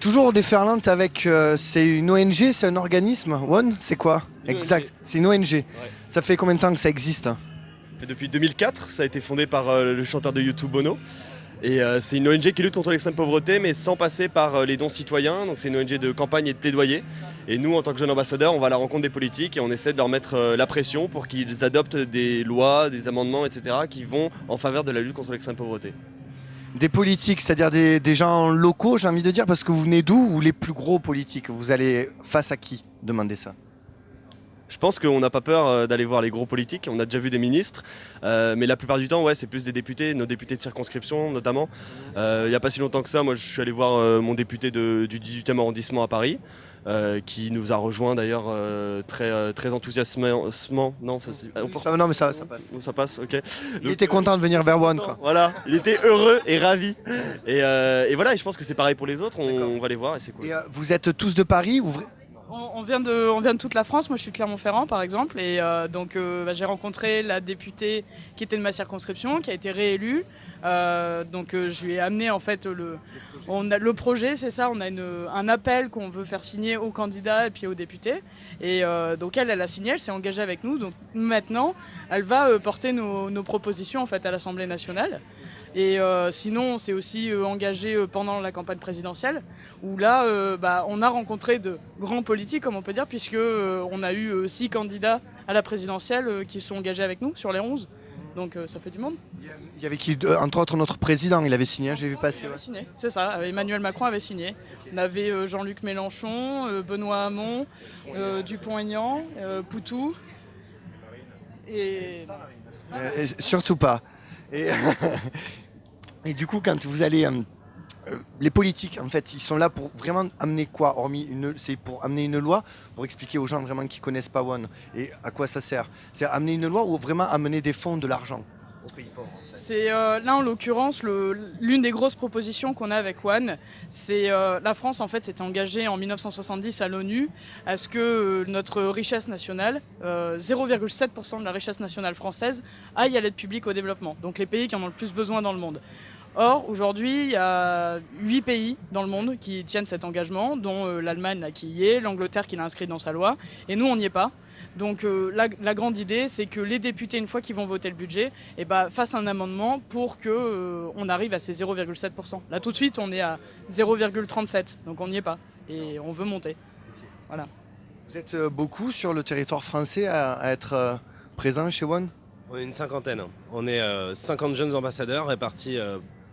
Toujours au déferlante avec, c'est une ONG, c'est un organisme, One, c'est quoi? Exact, c'est une ONG. Ouais. Ça fait combien de temps que ça existe? Et depuis 2004, ça a été fondé par le chanteur de YouTube Bono. Et c'est une ONG qui lutte contre l'extrême pauvreté, mais sans passer par les dons citoyens. Donc c'est une ONG de campagne et de plaidoyer. Et nous, en tant que jeunes ambassadeurs, on va à la rencontre des politiques et on essaie de leur mettre la pression pour qu'ils adoptent des lois, des amendements, etc. qui vont en faveur de la lutte contre l'extrême pauvreté. Des politiques, c'est-à-dire des gens locaux, j'ai envie de dire, parce que vous venez d'où? Ou les plus gros politiques? Vous allez face à qui demander ça? Je pense qu'on n'a pas peur d'aller voir les gros politiques, on a déjà vu des ministres, mais la plupart du temps, ouais, c'est plus des députés, nos députés de circonscription notamment. Il n'y a pas si longtemps que ça, moi je suis allé voir mon député du 18e arrondissement à Paris, qui nous a rejoint d'ailleurs très enthousiasmant. Non, Non, mais ça passe. ça passe, ok. Il était content de venir vers One, quoi. Voilà, il était heureux et ravi. Et voilà, et je pense que c'est pareil pour les autres, on va les voir et c'est cool. Et vous êtes tous de Paris ou... On vient de toute la France. Moi, je suis de Clermont-Ferrand, par exemple. Et donc, j'ai rencontré la députée qui était de ma circonscription, qui a été réélue. Je lui ai amené, en fait, le projet, c'est ça. On a un appel qu'on veut faire signer aux candidats et puis aux députés. Et donc, elle a signé, elle s'est engagée avec nous. Donc, maintenant, elle va porter nos propositions, en fait, à l'Assemblée nationale. Et sinon, on s'est aussi engagé pendant la campagne présidentielle, où là, on a rencontré de grands politiques, comme on peut dire, puisque on a eu 6 candidats à la présidentielle qui sont engagés avec nous sur les 11. Donc ça fait du monde. Il y avait qui, entre autres, notre président, il avait signé, j'ai vu passer. Il avait signé, c'est ça, Emmanuel Macron avait signé. On avait Jean-Luc Mélenchon, Benoît Hamon, Dupont-Aignan, Poutou. Et Surtout pas. Et du coup, quand vous allez... les politiques, en fait, ils sont là pour vraiment amener quoi? C'est pour amener une loi, pour expliquer aux gens vraiment qui connaissent pas One et à quoi ça sert. C'est amener une loi ou vraiment amener des fonds, de l'argent aux pays pauvres, en fait. C'est là en l'occurrence l'une des grosses propositions qu'on a avec One, c'est la France en fait s'était engagée en 1970 à l'ONU à ce que notre richesse nationale, 0,7% de la richesse nationale française aille à l'aide publique au développement, donc les pays qui en ont le plus besoin dans le monde. Or, aujourd'hui, il y a 8 pays dans le monde qui tiennent cet engagement, dont l'Allemagne qui y est, l'Angleterre qui l'a inscrit dans sa loi, et nous, on n'y est pas. Donc la grande idée, c'est que les députés, une fois qu'ils vont voter le budget, fassent un amendement pour qu'on arrive à ces 0,7%. Là, tout de suite, on est à 0,37%, donc on n'y est pas, et on veut monter. Voilà. Vous êtes beaucoup sur le territoire français à être présent chez One? On est une cinquantaine. On est 50 jeunes ambassadeurs répartis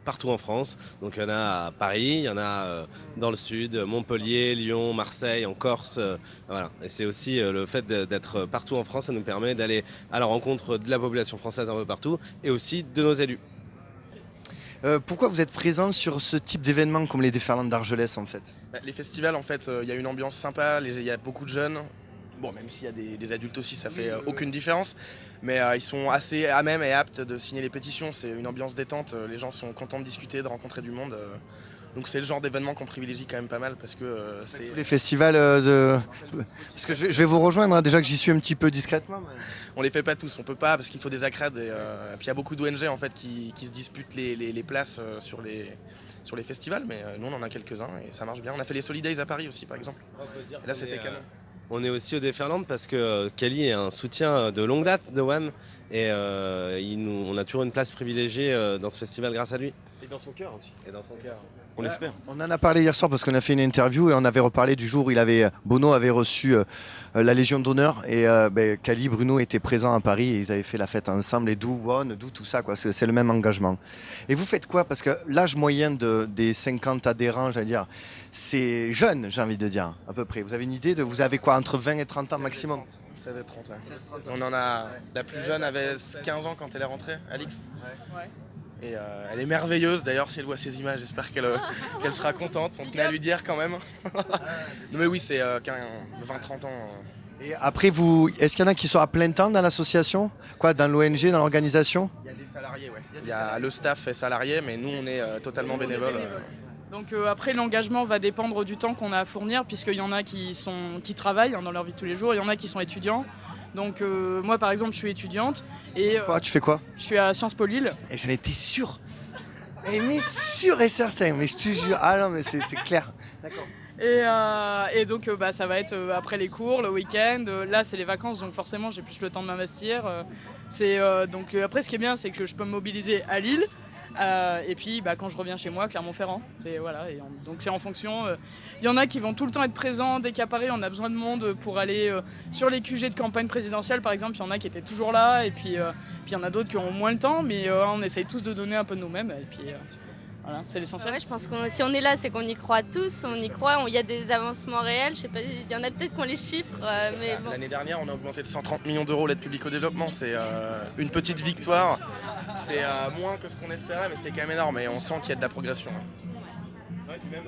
partout en France. Donc il y en a à Paris, il y en a dans le sud, Montpellier, Lyon, Marseille, en Corse. Voilà. Et c'est aussi le fait d'être partout en France, ça nous permet d'aller à la rencontre de la population française un peu partout et aussi de nos élus. Pourquoi vous êtes présent sur ce type d'événements comme les déferlantes d'Argelès en fait? Les festivals, en fait, il y a une ambiance sympa, il y a beaucoup de jeunes. Bon, même s'il y a des adultes aussi, ça fait aucune différence. Mais ils sont assez à même et aptes de signer les pétitions. C'est une ambiance détente, les gens sont contents de discuter, de rencontrer du monde. Donc c'est le genre d'événement qu'on privilégie quand même pas mal parce que c'est... Tous les festivals Parce que je vais vous rejoindre, hein, déjà que j'y suis un petit peu discrètement. Mais... On les fait pas tous, on peut pas parce qu'il faut des accrèdes. Et puis il y a beaucoup d'ONG en fait qui se disputent les places sur les festivals. Mais nous on en a quelques-uns et ça marche bien. On a fait les Solidays à Paris aussi par exemple. Et là c'était canon. On est aussi au déferlante parce que Cali est un soutien de longue date de One et on a toujours une place privilégiée dans ce festival grâce à lui. Et dans son cœur aussi. Et dans son cœur. On l'espère. On en a parlé hier soir parce qu'on a fait une interview et on avait reparlé du jour où Bono avait reçu la Légion d'honneur et Cali, Bruno étaient présents à Paris et ils avaient fait la fête ensemble et d'où One, d'où tout ça, quoi. C'est le même engagement. Et vous faites quoi? Parce que l'âge moyen des 50 adhérents, j'allais dire, c'est jeune, j'ai envie de dire, à peu près. Vous avez une idée vous avez quoi, entre 20 et 30 ans maximum? 16 et 30, ouais. On en a... La plus jeune avait 15 ans quand elle est rentrée, Alix. Ouais. Et elle est merveilleuse d'ailleurs si elle voit ces images, j'espère qu'elle sera contente, on tenait à lui dire quand même. Mais oui, c'est 20-30 ans. Et après, est-ce qu'il y en a qui sont à plein temps dans l'association? Quoi, dans l'ONG, dans l'organisation? Il y a des salariés, ouais. Il y a le staff est salarié, mais nous on est totalement bénévoles. Donc après, l'engagement va dépendre du temps qu'on a à fournir, puisqu'il y en a qui travaillent dans leur vie de tous les jours, il y en a qui sont étudiants. Donc moi par exemple je suis étudiante et Quoi, tu fais quoi? Je suis à Sciences Po Lille. Et j'en étais sûr. Mais sûr et certain, mais je te jure. Ah non mais c'est clair. Et donc ça va être après les cours, le week-end. Là c'est les vacances, donc forcément j'ai plus le temps de m'investir. Donc après ce qui est bien, c'est que je peux me mobiliser à Lille. Et puis quand je reviens chez moi, Clermont-Ferrand. Donc c'est en fonction. Il y en a qui vont tout le temps être présents. Dès qu'à Paris on a besoin de monde pour aller sur les QG de campagne présidentielle par exemple, il y en a qui étaient toujours là. Et puis il y en a d'autres qui ont moins le temps, mais on essaye tous de donner un peu de nous-mêmes. Et puis voilà, c'est l'essentiel. Ouais, je pense que si on est là, c'est qu'on y croit tous, on y croit, il y a des avancements réels. Je sais pas, il y en a peut-être qu'on les chiffre, mais bon. L'année dernière, on a augmenté de 130 millions d'euros l'aide publique au développement. C'est une petite victoire. C'est moins que ce qu'on espérait, mais c'est quand même énorme et on sent qu'il y a de la progression. Ouais, puis même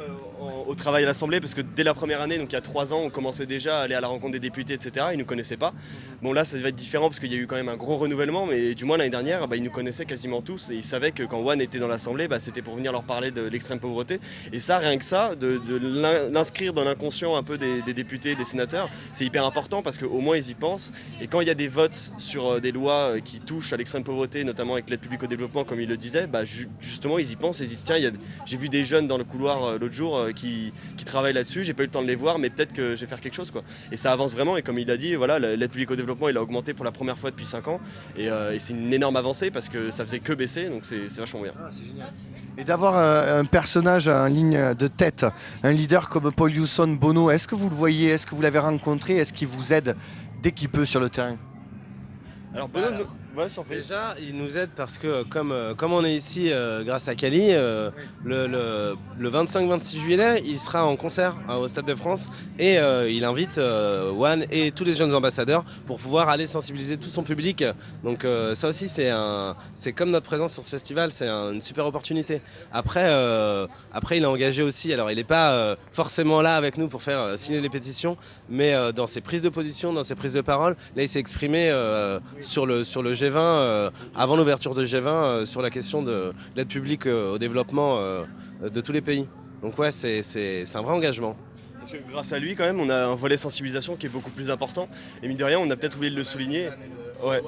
au travail à l'Assemblée, parce que dès la première année, donc il y a 3 ans, on commençait déjà à aller à la rencontre des députés, etc. Ils ne nous connaissaient pas. Bon là, ça va être différent parce qu'il y a eu quand même un gros renouvellement, mais du moins l'année dernière, ils nous connaissaient quasiment tous et ils savaient que quand One était dans l'Assemblée, c'était pour venir leur parler de l'extrême pauvreté. Et ça, rien que ça, de l'inscrire dans l'inconscient un peu des députés, des sénateurs, c'est hyper important parce qu'au moins ils y pensent. Et quand il y a des votes sur des lois qui touchent à l'extrême pauvreté, notamment avec l'aide publique au développement, comme il le disait, justement ils y pensent et ils disent tiens, j'ai vu des jeunes dans le couloir l'autre jour qui travaillent là-dessus, j'ai pas eu le temps de les voir, mais peut-être que je vais faire quelque chose, quoi. Et ça avance vraiment, et comme il a dit, voilà, l'aide publique au développement il a augmenté pour la première fois depuis 5 ans, et c'est une énorme avancée parce que ça faisait que baisser, donc c'est vachement bien. C'est génial. Et d'avoir un personnage en ligne de tête, un leader comme Paul Hewson, Bono, est-ce que vous le voyez, est-ce que vous l'avez rencontré, est-ce qu'il vous aide dès qu'il peut sur le terrain? Alors Bono, ouais, surprise. Déjà, il nous aide parce que comme on est ici grâce à Cali, le 25-26 juillet, il sera en concert au Stade de France et il invite One et tous les jeunes ambassadeurs pour pouvoir aller sensibiliser tout son public. Donc ça aussi, c'est comme notre présence sur ce festival, c'est une super opportunité. Après, il est engagé aussi, alors il n'est pas forcément là avec nous pour faire signer les pétitions, mais dans ses prises de position, dans ses prises de parole, là il s'est exprimé sur le G20, avant l'ouverture de G20, sur la question de l'aide publique au développement de tous les pays. Donc ouais, c'est un vrai engagement. Parce que grâce à lui, quand même, on a un volet sensibilisation qui est beaucoup plus important. Et mine de rien, on a peut-être oublié de le souligner. Ouais.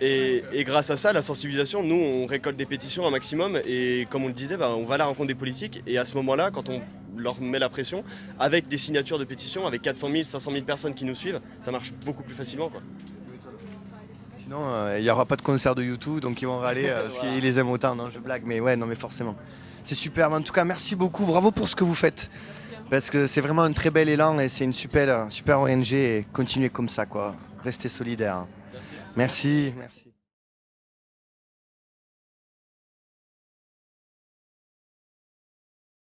Et grâce à ça, la sensibilisation, nous, on récolte des pétitions un maximum. Et comme on le disait, on va à la rencontre des politiques. Et à ce moment-là, quand on leur met la pression, avec des signatures de pétitions, avec 400 000, 500 000 personnes qui nous suivent, ça marche beaucoup plus facilement, quoi. Sinon, il n'y aura pas de concert de YouTube, donc ils vont râler parce qu'ils les aiment autant. Non, je blague, mais ouais, non, mais forcément. C'est super. Mais en tout cas, merci beaucoup. Bravo pour ce que vous faites. Parce que c'est vraiment un très bel élan et c'est une super ONG. Et continuez comme ça, quoi. Restez solidaires. Merci. Merci.